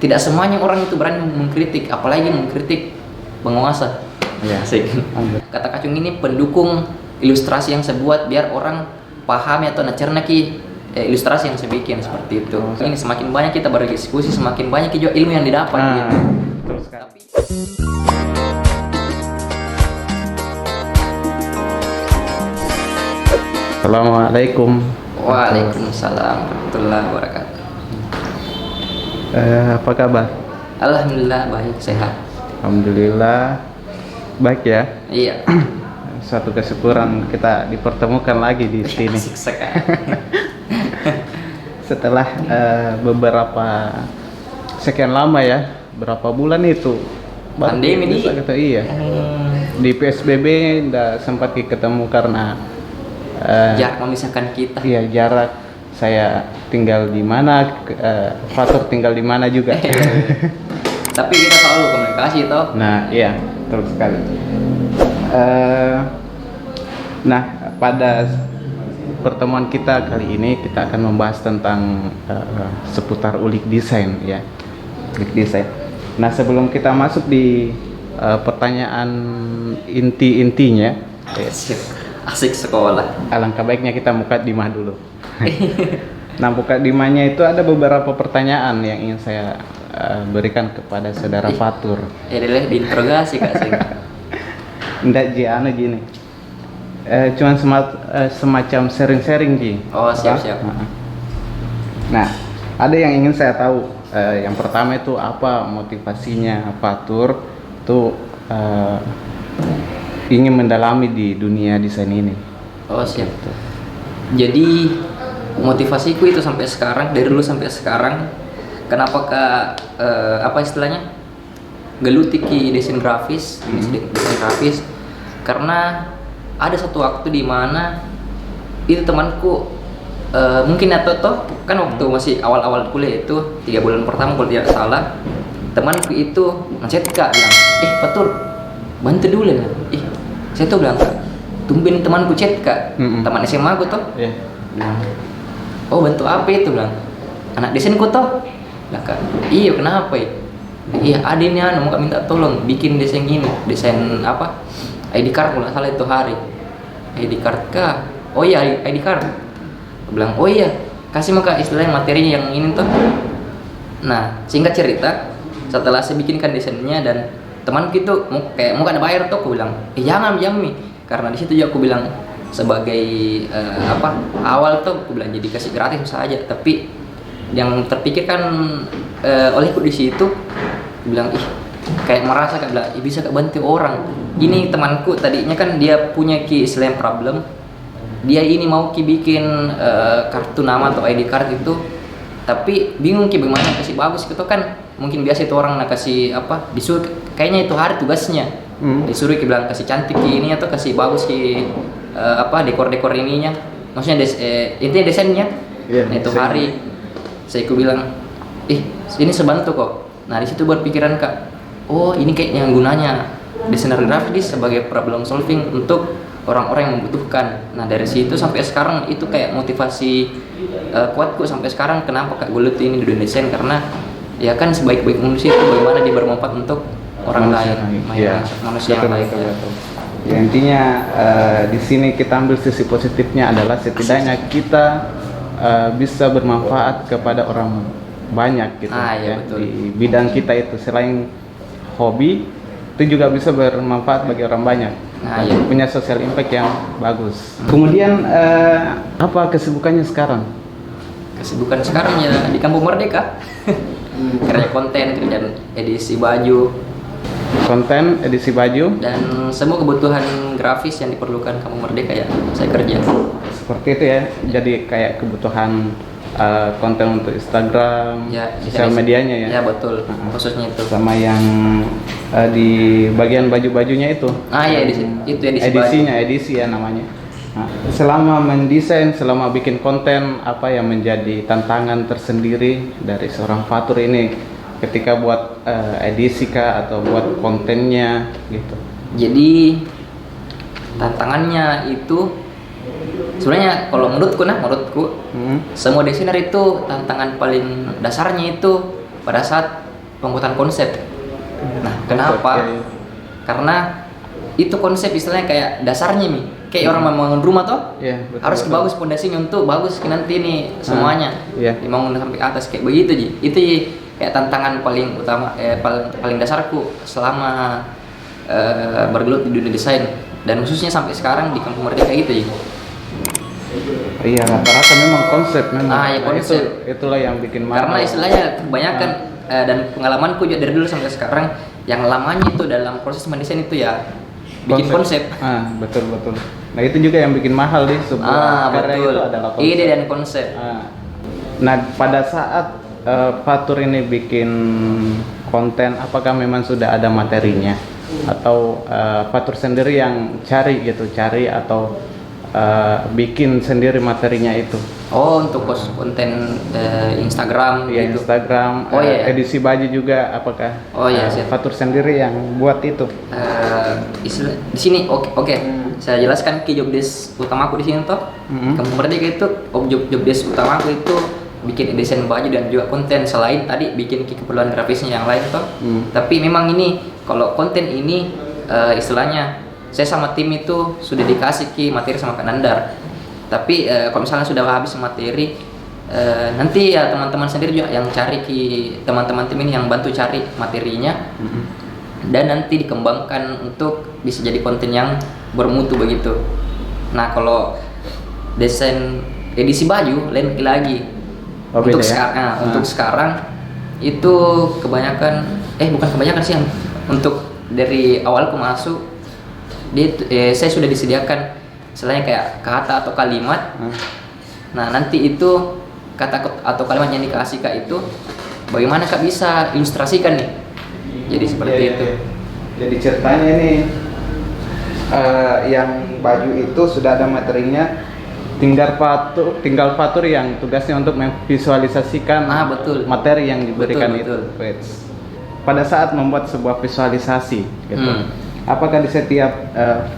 tidak semuanya orang itu berani mengkritik, apalagi mengkritik penguasa. Ya. Asik. Kata Kacung ini pendukung ilustrasi yang saya buat biar orang pahami atau mencerna ilustrasi yang saya bikin seperti itu. Ini semakin banyak kita berdiskusi, semakin banyak juga ilmu yang didapat gitu. Terus kan. Assalamualaikum. Waalaikumsalam warahmatullahi wabarakatuh. Apa kabar? Alhamdulillah baik, sehat. Alhamdulillah baik ya. Iya. Satu kesyukuran kita dipertemukan lagi di sini. Asik sekali. Setelah beberapa sekian lama ya, berapa bulan itu? Pandemi nih. Gitu, iya. Di PSBB nggak sempat ketemu karena Jarak memisahkan kita. iya, jarak. Saya tinggal di mana, Fatur tinggal di mana juga. Tapi kita selalu komunikasi toh. Nah, iya, betul sekali. Nah, pada pertemuan kita kali ini kita akan membahas tentang seputar ulik desain ya. Ulik desain. Nah, sebelum kita masuk di pertanyaan inti-intinya, Asik sekolah. alangkah baiknya kita mukadimah dulu. Nah, mukadimahnya itu ada beberapa pertanyaan yang ingin saya berikan kepada saudara Fatur. Deh diinterogasi Kak Sing. Nggak Ji, gini. Cuman semacam sharing-sharing Ji. Oh, siap. Nah, ada yang ingin saya tahu. Yang pertama itu apa motivasinya Fatur tuh ingin mendalami di dunia desain ini. Oh, siap. Jadi motivasiku itu sampai sekarang, dari dulu sampai sekarang, kenapa apa istilahnya, geluti ki desain grafis, desain grafis, karena ada satu waktu di mana itu temanku mungkin atau toh kan waktu masih awal-awal kuliah itu 3 bulan pertama kalau tidak salah, temanku itu ngechat Kak bilang, Fatur bantu dulu ya. Saya tuh bilang, Kak, tumben temanku chat Kak, teman SMA aku toh. Bilang, oh bantu apa itu? Bilang, anak desainku toh. Lah Kak, iya kenapa ya? Iya adanya mau Kak minta tolong bikin desain gini, desain apa? ID card kalau nggak salah itu hari. ID card Kak, oh iya ID card. Aku bilang, oh iya kasih maka istilahnya materinya yang ini toh. Nah singkat cerita, setelah saya bikinkan desainnya dan teman gitu mau ada bayar tuh, aku bilang jangan Mi, karena di situ juga aku bilang sebagai awal tuh aku bilang jadi kasih gratis saja, tapi yang terpikirkan olehku di situ aku bilang kayak merasa kayak bilang bisa bantu orang ini. Temanku tadinya kan dia punya istilahnya problem, dia ini mau bikin kartu nama atau ID card itu, tapi bingung bagaimana kasih bagus gitu kan. Mungkin biasa itu orang kasih disuruh kayaknya itu hari tugasnya disuruh bilang kasih cantik ini atau kasih bagus dekor ininya, maksudnya intinya desainnya. Nah itu hari saya bilang ini sebantu kok. Nah di situ berpikiran Kak, oh ini kayaknya gunanya desainer grafis sebagai problem solving untuk orang-orang yang membutuhkan. Nah dari situ sampai sekarang itu kayak motivasi kuatku sampai sekarang. Kenapa Kak gelut ini di dunia desain, karena ya kan sebaik-baik manusia itu bagaimana dia bermanfaat untuk orang lain, manusia yang lain. Ya, intinya di sini kita ambil sisi positifnya adalah setidaknya kita bisa bermanfaat kepada orang banyak gitu ya, betul. Di bidang kita itu selain hobi itu juga bisa bermanfaat bagi orang banyak. Punya social impact yang bagus. Kemudian apa kesibukannya sekarang? Kesibukan sekarang ya di Kampung Merdeka. Kerja konten, kerjaan edisi baju, dan semua kebutuhan grafis yang diperlukan Kampung Merdeka ya saya kerja. Seperti itu ya, jadi kayak kebutuhan konten untuk Instagram, sosial medianya ya. Ya betul, khususnya itu. Sama yang di bagian baju-bajunya itu. Ya itu edisinya, edisi ya namanya. Nah, selama mendesain, selama bikin konten, apa yang menjadi tantangan tersendiri dari seorang Fatur ini ketika buat edisi kah atau buat kontennya gitu? Jadi tantangannya itu sebenarnya kalau menurutku semua desainer itu tantangan paling dasarnya itu pada saat pembuatan konsep. Nah, Konsep, kenapa? ya, ya. Karena itu konsep istilahnya kayak dasarnya nih. Kayak orang membangun rumah toh, Iya, betul, harus betul. bagus pondasinya untuk bagus nanti nih semuanya. Iya. Dibangun sampai atas kayak begitu Ji. Itu Ji, kayak tantangan paling utama paling dasarku selama bergelut di dunia desain dan khususnya sampai sekarang di Kampung Merdeka itu Ji. Iya, rata-rata memang konsep memang. Ah, ya Nah, konsep. itulah yang bikin mahal. Karena istilahnya kebanyakan dan pengalamanku juga dari dulu sampai sekarang yang lamanya itu dalam proses mendesain itu ya bikin konsep. Betul betul. Nah itu juga yang bikin mahal di sebuah karya Betul. itu adalah konsep. Ide dan konsep. Nah pada saat Fatur ini bikin konten, apakah memang sudah ada materinya atau Fatur sendiri yang cari atau bikin sendiri materinya itu? Oh, untuk post konten Instagram Ya gitu. Instagram, Oh, iya. edisi baju juga, apakah Oh, iya, siap. Fatur sendiri yang buat itu? Di sini oke. Saya jelaskan ke job desk utamaku di sini toh. Mhm. Kampung Merdeka itu job desk utamaku itu bikin desain baju dan juga konten, selain tadi bikin keperluan grafisnya yang lain toh. Tapi memang ini kalau konten ini istilahnya saya sama tim itu sudah dikasih materi sama Kak Nandar. Tapi kalau misalnya sudah habis materi, nanti ya teman-teman sendiri juga yang cari teman-teman tim ini yang bantu cari materinya, dan nanti dikembangkan untuk bisa jadi konten yang bermutu begitu. Nah kalau desain edisi baju lain lagi. Oh, untuk beda ya? sekarang, untuk sekarang itu kebanyakan, bukan kebanyakan sih, untuk dari awal aku masuk saya sudah disediakan selain kayak kata atau kalimat. Nah nanti itu kata atau kalimat yang dikasih Kak itu bagaimana Kak bisa ilustrasikan nih, jadi seperti itu. Jadi ceritanya ini yang baju itu sudah ada materinya, tinggal Fatur yang tugasnya untuk memvisualisasikan Betul. materi yang diberikan Betul, itu. Pada saat membuat sebuah visualisasi gitu. Apakah di setiap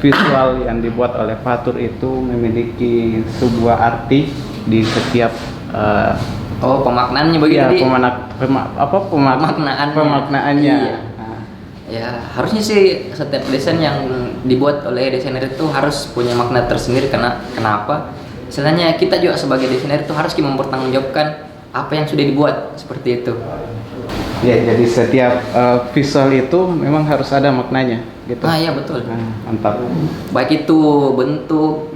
visual yang dibuat oleh Fatur itu memiliki sebuah arti di setiap Pemaknaannya begitu ya, Di? pemaknaannya. Iya. Ya harusnya sih setiap desain yang dibuat oleh desainer itu harus punya makna tersendiri. Karena kenapa? Istilahnya kita juga sebagai desainer itu harus mempertanggungjawabkan apa yang sudah dibuat, seperti itu. Ya, jadi setiap visual itu memang harus ada maknanya, gitu. Iya betul. Mantap. Baik itu bentuk,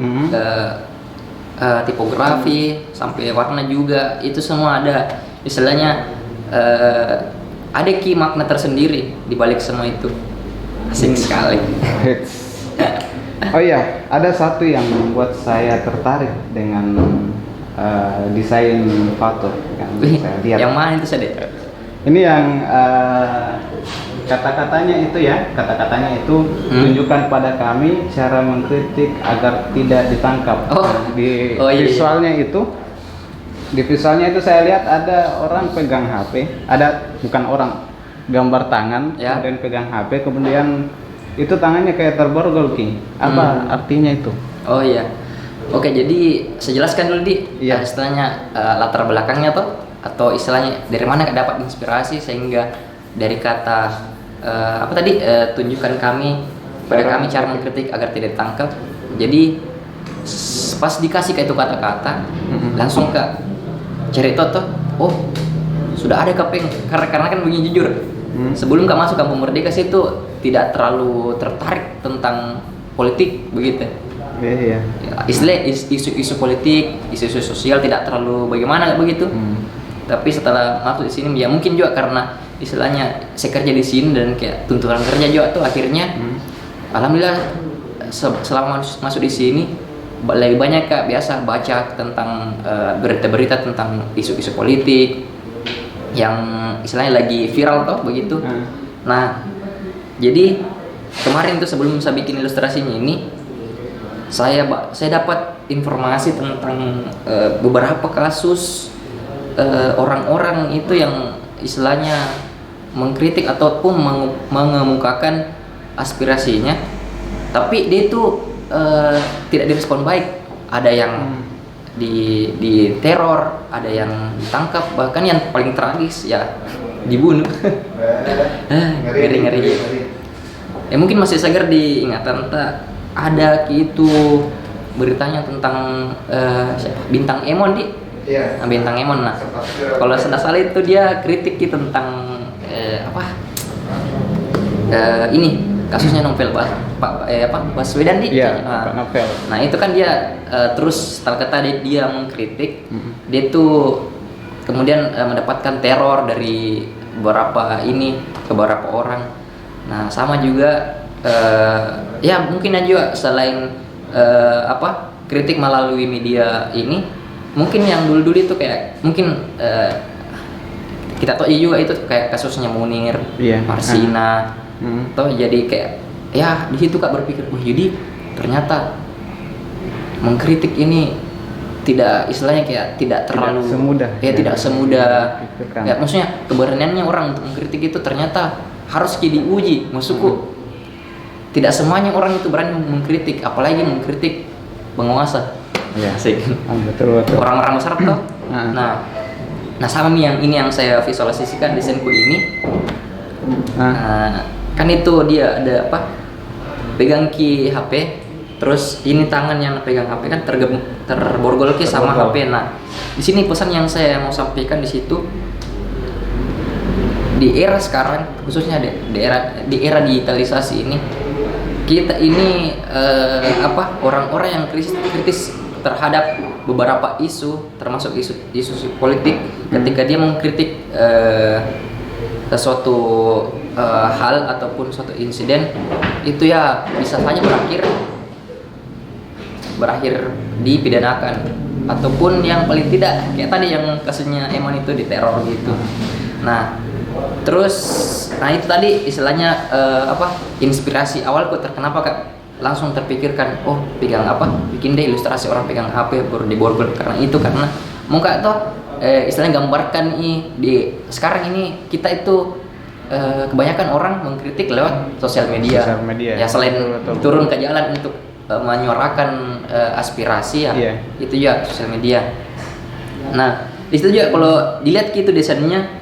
tipografi, sampai warna juga, itu semua ada. Istilahnya ada makna tersendiri di balik semua itu. Asik sekali. Oh iya, ada satu yang membuat saya tertarik dengan desain Fatur yang saya lihat. Yang mana itu Sade? Ini yang kata-katanya itu tunjukkan pada kami cara mengkritik agar tidak ditangkap. Di visualnya itu saya lihat ada orang pegang HP, gambar tangan, kemudian pegang HP, kemudian itu tangannya kayak terborgol Ki. Apa artinya itu? Oh iya. Oke, jadi saya jelaskan dulu istilahnya latar belakangnya atau istilahnya dari mana dapat inspirasi sehingga dari kata tunjukkan pada kami cara mengkritik agar tidak ditangkap. Jadi pas dikasih kayak itu kata-kata, langsung Kak cerita sudah ada Kak karena kan begini jujur. Sebelum Kak masuk Kampung Merdeka sih itu tidak terlalu tertarik tentang politik begitu. Iya. Istilah isu-isu politik, isu-isu sosial tidak terlalu bagaimana begitu. Tapi setelah masuk di sini ya mungkin juga karena istilahnya saya kerja di sini dan kayak tuntutan kerja juga akhirnya alhamdulillah selama masuk di sini lebih banyak Kak biasa baca tentang berita-berita tentang isu-isu politik yang istilahnya lagi viral begitu. Nah, jadi kemarin tuh sebelum saya bikin ilustrasinya ini saya dapat informasi tentang beberapa kasus orang-orang itu yang istilahnya mengkritik ataupun mengemukakan aspirasinya, tapi dia itu tidak direspon baik. Ada yang di teror, ada yang ditangkap, bahkan yang paling tragis ya dibunuh. Ngeri. Ya mungkin masih segar di ingatan tak ada gitu beritanya tentang Bintang Emon di. Iya. Nah, Bintang Emon. Nah, kalau tidak salah itu dia kritik gitu tentang ini kasusnya novel Baswedan di. Iya, Pak Novel. Nah itu kan dia terus setelah kata dia mengkritik, dia tuh kemudian mendapatkan teror dari beberapa orang. Nah sama juga ya mungkin juga selain kritik melalui media ini, mungkin yang dulu itu kayak mungkin kita tahu juga itu kayak kasusnya Munir, Marsina, toh jadi kayak ya di situ Kak berpikir, jadi ternyata mengkritik ini tidak istilahnya kayak tidak terlalu tidak semudah ya, maksudnya keberaniannya orang untuk mengkritik itu ternyata harus diuji. Maksudku tidak semuanya orang itu berani mengkritik, apalagi mengkritik penguasa. Ya, asik. Betul. Orang-orang besar tuh. Nah sama nih yang saya visualisasikan desainku ini. Kan itu dia ada pegang ki HP, terus ini tangan yang pegang HP kan terborgol ki sama HP. Nah di sini pesan yang saya mau sampaikan di situ, di era sekarang khususnya di era digitalisasi ini, kita ini orang-orang yang kritis terhadap beberapa isu, termasuk isu politik, ketika dia mengkritik suatu hal ataupun suatu insiden, itu ya bisa saja berakhir dipidanakan, ataupun yang paling tidak kayak tadi yang kasusnya Emon itu diteror gitu. Nah terus itu tadi istilahnya inspirasi awalku kenapa Kak langsung terpikirkan bikin deh ilustrasi orang pegang HP baru diborgol, karena muka toh istilahnya gambarkan di sekarang ini kita itu kebanyakan orang mengkritik lewat sosial media. Ya selain betul. Turun ke jalan untuk menyuarakan aspirasi itu ya sosial media. Nah di situ juga kalau dilihat gitu desainnya,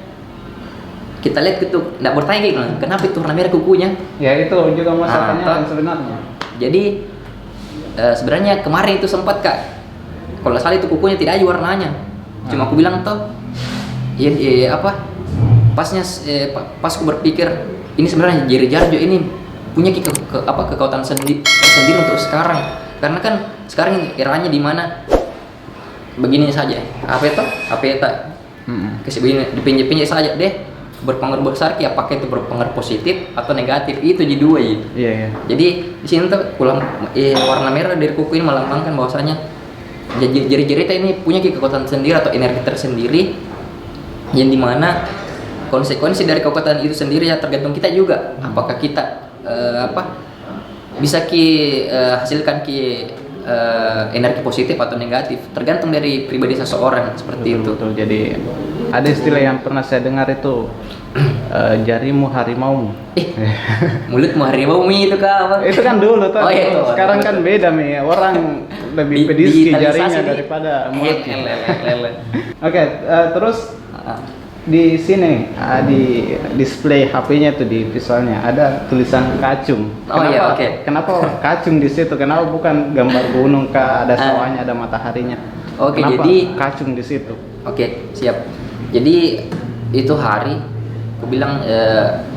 kita lihat gitu nggak bertanya gitu kenapa itu warna merah kukunya. Ya itu juga masalahnya sebenarnya. Jadi sebenarnya kemarin itu sempat Kak, kalau salah itu kukunya tidak ada warnanya. Cuma aku bilang toh pas aku berpikir ini sebenarnya Jerry Jarjo ini punya kekuatan sendiri untuk sekarang, karena kan sekarang eranya di mana begini saja HP kasih begini dipinjek saja deh, berpengaruh besar ya, pakai itu berpengaruh positif atau negatif, itu jadi dua ya. Iya. Jadi di sini tuh warna merah dari kuku ini melambangkan bahwasanya jari-jari kita ini punya kekuatan sendiri atau energi tersendiri, yang dimana konsekuensi dari kekuatan itu sendiri ya tergantung kita juga. Apakah kita bisa hasilkan energi positif atau negatif, tergantung dari pribadi seseorang seperti itu. Betul. Jadi ada istilah yang pernah saya dengar itu jarimu harimaumu. Mulutmu harimaumu itu Kak. Itu kan dulu tuh. Sekarang kan beda nih, orang lebih pedis jarinya daripada mulutnya. Oke, terus di sini di display HP-nya itu di visualnya ada tulisan kacung. Kenapa kacung di situ? Kenapa bukan gambar gunung ada sawahnya, ada mataharinya? Kenapa jadi kacung di situ? Siap. Jadi itu hari aku bilang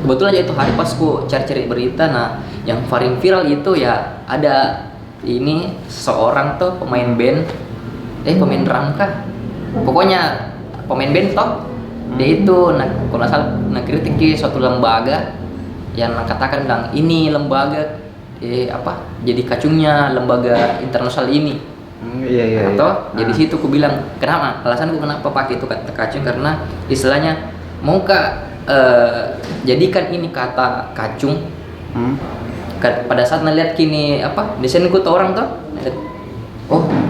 kebetulan aja itu hari pas aku cari-cari berita. Nah yang paling viral itu ya ada ini seorang tuh pemain drum kah? Pokoknya pemain band toh. Dia itu kalau nggak salah kritik suatu lembaga yang katakan bilang ini lembaga jadi kacungnya lembaga internasional ini. Jadi situ aku bilang kenapa, alasanku kenapa pakai itu kata kacung, karena istilahnya mau jadikan ini kata kacung pada saat ngeliat kini desainku tuh orang tuh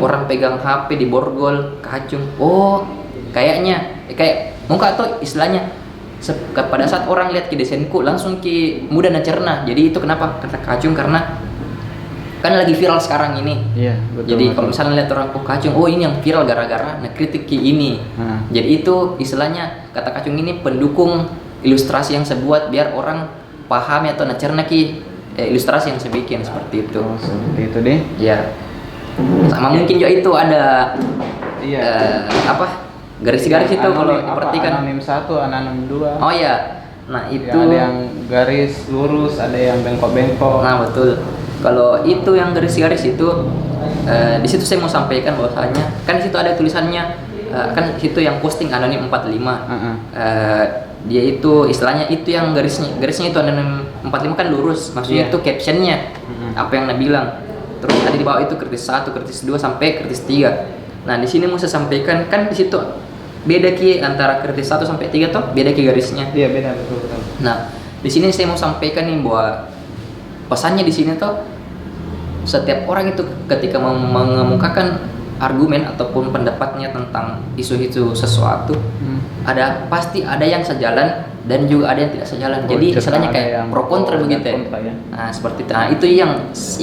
orang pegang HP di borgol kacung, kayaknya muka tuh istilahnya pada saat orang lihat desainku langsung mudah dan cerna. Jadi itu kenapa kata kacung, karena kan lagi viral sekarang ini. Iya, betul. Jadi kalau misalnya lihat orang kacung, ini yang viral gara-gara kritik ini. Jadi itu istilahnya kata kacung ini pendukung ilustrasi yang saya buat biar orang pahami atau nacerna ki ilustrasi yang saya bikin seperti itu. Oh, seperti itu deh. Ya. Sama mungkin juga itu ada Iya. garis-garis itu kalau Anonim apa? diperhatikan. Anonim 1, anonim 2. Oh ya. Nah, itu Ya, ada yang garis lurus, ada yang bengkok-bengkok. Nah, betul. Kalau itu yang garis-garis itu di situ saya mau sampaikan bahwasanya kan di situ ada tulisannya kan di situ yang posting anonim 45. Dia itu istilahnya itu yang garisnya itu anonim 45 kan lurus. Maksudnya Iya. itu captionnya apa yang Anda bilang. Terus ada di bawah itu kritis 1, kritis 2 sampai kritis 3. Nah, di sini mau saya sampaikan kan di situ beda ki antara kritis 1 sampai 3 tuh beda ki garisnya. Iya, beda betul. Nah, di sini saya mau sampaikan nih bahwa pesannya di sini tuh setiap orang itu ketika mengemukakan argumen ataupun pendapatnya tentang isu-isu sesuatu pasti ada yang sejalan dan juga ada yang tidak sejalan. Jadi Cerita istilahnya ada kayak yang pro kontra pro dan begitu ya. kontra ya. Nah, seperti itu. Nah, itu yang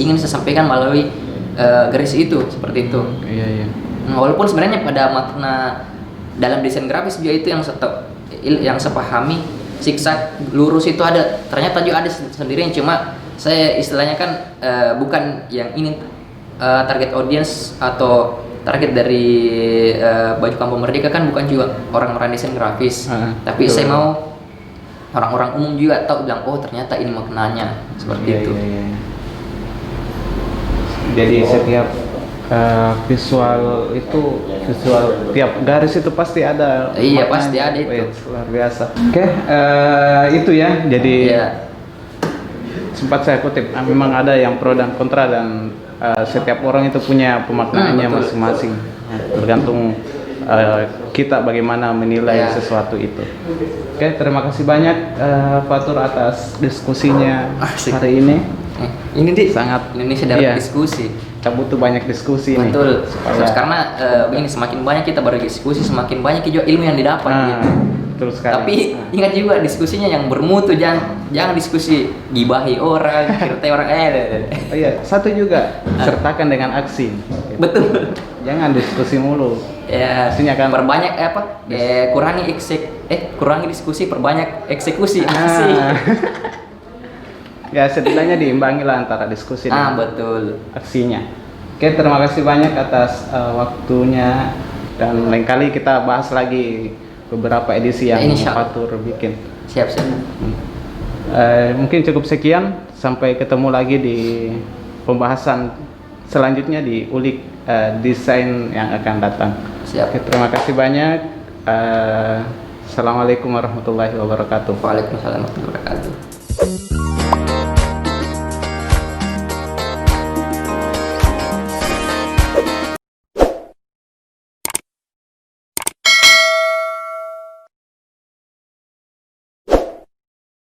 ingin saya sampaikan melalui garis itu seperti itu. Iya. Nah, walaupun sebenarnya pada makna dalam desain grafis juga itu yang saya pahami zigzag lurus itu ada, ternyata juga ada sendiri yang cuma saya istilahnya kan bukan yang ini target audience atau target dari Baju Kampung Merdeka kan bukan juga orang-orang desain grafis, tapi betul. saya mau orang-orang umum juga tahu bilang oh ternyata ini maknanya seperti itu. Iya. Jadi setiap visual tiap garis itu pasti ada. Iya, maknanya. pasti ada itu. Wih, luar biasa. Oke, itu ya. Jadi Iya. sempat saya kutip, memang ada yang pro dan kontra dan setiap orang itu punya pemaknaannya betul. masing-masing. Tergantung kita bagaimana menilai Iya. sesuatu itu. Oke, terima kasih banyak Fatur atas diskusinya Asik. hari ini. Ini di Sangat Indonesia dalam iya. diskusi. Kita butuh banyak diskusi nih. Betul. Supaya Karena begini semakin banyak kita berdiskusi semakin banyak juga ilmu yang didapat. Gitu. betul sekali. Tapi ingat juga diskusinya yang bermutu, jangan diskusi gibahi orang, kirtai orang Oh iya, satu juga sertakan dengan aksi. Betul. Jangan diskusi mulu. Ya, Maksudnya kan- perbanyak kurangi diskusi, perbanyak eksekusi. Asik. Ya setidaknya diimbangi lah antara diskusi dan Betul. aksinya. Oke, terima kasih banyak atas waktunya dan lain kali kita bahas lagi beberapa edisi yang Insya Allah. Fatur bikin. Siap. Mungkin cukup sekian, sampai ketemu lagi di pembahasan selanjutnya di ulik desain yang akan datang. Siap. Oke, terima kasih banyak. Assalamualaikum warahmatullahi wabarakatuh. Waalaikumsalam warahmatullahi wabarakatuh.